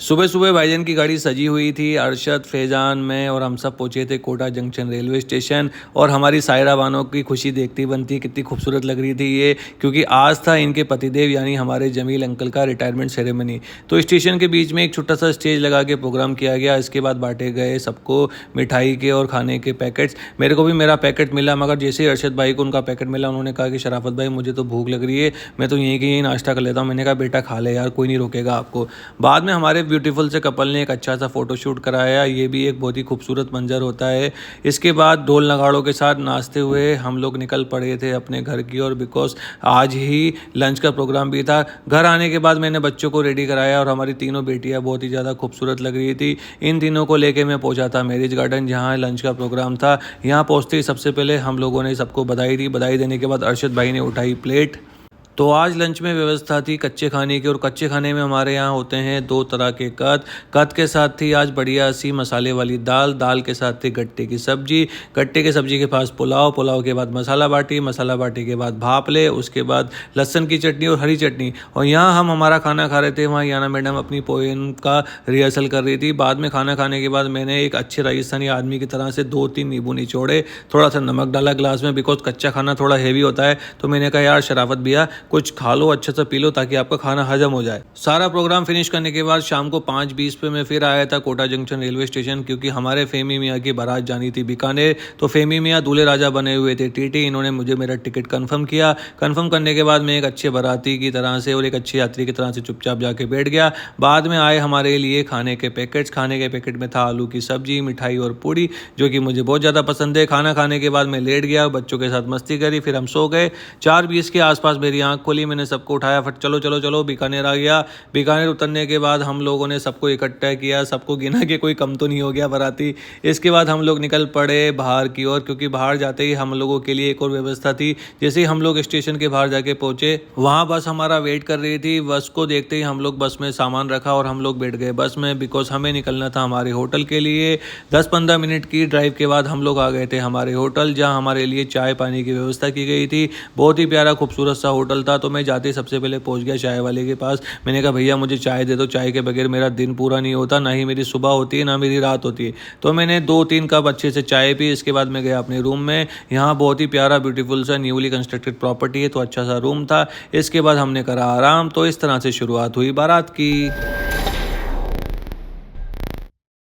सुबह सुबह भाईजान की गाड़ी सजी हुई थी। अरशद, फैजान, मैं और हम सब पहुंचे थे कोटा जंक्शन रेलवे स्टेशन। और हमारी सायरा बानो की खुशी देखती बनती, कितनी खूबसूरत लग रही थी ये, क्योंकि आज था इनके पतिदेव यानी हमारे जमील अंकल का रिटायरमेंट सेरेमनी। तो स्टेशन के बीच में एक छोटा सा स्टेज लगा के प्रोग्राम किया गया। इसके बाद बांटे गए सबको मिठाई के और खाने के पैकेट्स। मेरे को भी मेरा पैकेट मिला, मगर जैसे ही अरशद भाई को उनका पैकेट मिला, उन्होंने कहा कि शराफत भाई मुझे तो भूख लग रही है, मैं तो यहीं के यहीं नाश्ता कर लेता हूँ। मैंने कहा बेटा खा ले यार, कोई नहीं रोकेगा आपको। बाद में हमारे ब्यूटीफुल से कपल ने एक अच्छा सा फोटोशूट कराया। ये भी एक बहुत ही खूबसूरत मंजर होता है। इसके बाद ढोल नगाड़ों के साथ नाचते हुए हम लोग निकल पड़े थे अपने घर की ओर, बिकॉज आज ही लंच का प्रोग्राम भी था। घर आने के बाद मैंने बच्चों को रेडी कराया और हमारी तीनों बेटियां बहुत ही ज़्यादा खूबसूरत लग रही थी। इन तीनों को लेके मैं पहुंचा था मैरिज गार्डन, जहां लंच का प्रोग्राम था। यहाँ पहुंचते ही सबसे पहले हम लोगों ने सबको बधाई दी। बधाई देने के बाद अरशद भाई ने उठाई प्लेट। तो आज लंच में व्यवस्था थी कच्चे खाने की, और कच्चे खाने में हमारे यहाँ होते हैं दो तरह के कद। कद के साथ थी आज बढ़िया सी मसाले वाली दाल, दाल के साथ थी गट्टे की सब्जी, गट्टे के सब्जी के पास पुलाव, पुलाव के बाद मसाला बाटी, मसाला बाटी के बाद भापले, उसके बाद लहसुन की चटनी और हरी चटनी। और यहाँ हम हमारा खाना खा रहे थे, वहाँ याना मैडम अपनी पोएम का रिहर्सल कर रही थी। बाद में खाना खाने के बाद मैंने एक अच्छे राजस्थानी आदमी की तरह से 2-3 नींबू निचोड़े, थोड़ा सा नमक डाला ग्लास में, बिकॉज कच्चा खाना थोड़ा हैवी होता है। तो मैंने कहा यार शराफत भैया कुछ खा लो, अच्छा सा पी लो, ताकि आपका खाना हजम हो जाए। सारा प्रोग्राम फिनिश करने के बाद शाम को 5:20 पे मैं फिर आया था कोटा जंक्शन रेलवे स्टेशन, क्योंकि हमारे फेमी मियाँ की बारात जानी थी बीकानेर। तो फेमी मियाँ दूल्हे राजा बने हुए थे टीटी। इन्होंने मुझे मेरा टिकट कंफर्म किया। कंफर्म करने के बाद मैं एक अच्छे बाराती की तरह से और एक अच्छे यात्री की तरह से चुपचाप जाके बैठ गया। बाद में आए हमारे लिए खाने के पैकेट्स। खाने के पैकेट में था आलू की सब्जी, मिठाई और पूड़ी, जो कि मुझे बहुत ज़्यादा पसंद है। खाना खाने के बाद मैं लेट गया, बच्चों के साथ मस्ती करी, फिर हम सो गए। 4:20 के आसपास मेरी आंख खोली, मैंने सबको उठाया, फट चलो चलो चलो बीकानेर आ गया। बीकानेर उतरने के बाद हम लोगों ने सबको इकट्ठा किया, सबको गिना के कोई कम तो नहीं हो गया बाराती। इसके बाद हम लोग निकल पड़े बाहर की ओर, क्योंकि बाहर जाते ही हम लोगों के लिए एक और व्यवस्था थी। जैसे ही हम लोग स्टेशन के बाहर जाके पहुंचे, वहाँ बस हमारा वेट कर रही थी। बस को देखते ही हम लोग बस में सामान रखा और हम लोग बैठ गए बस में, बिकॉज हमें निकलना था हमारे होटल के लिए। 10-15 मिनट की ड्राइव के बाद हम लोग आ गए थे हमारे होटल, जहाँ हमारे लिए चाय पानी की व्यवस्था की गई थी। बहुत ही प्यारा खूबसूरत सा होटल था। तो मैं जाते सबसे पहले पहुंच गया चाय वाले के पास। मैंने कहा भैया मुझे चाय दे दो, चाय के बगैर मेरा दिन पूरा नहीं होता, ना ही मेरी सुबह होती है ना मेरी रात होती है। तो मैंने 2-3 कप अच्छे से चाय पी। इसके बाद मैं गया अपने रूम में। यहाँ बहुत ही प्यारा ब्यूटीफुल सा न्यूली कंस्ट्रक्टेड प्रॉपर्टी है, तो अच्छा सा रूम था। इसके बाद हमने करा आराम। तो इस तरह से शुरुआत हुई बारात की।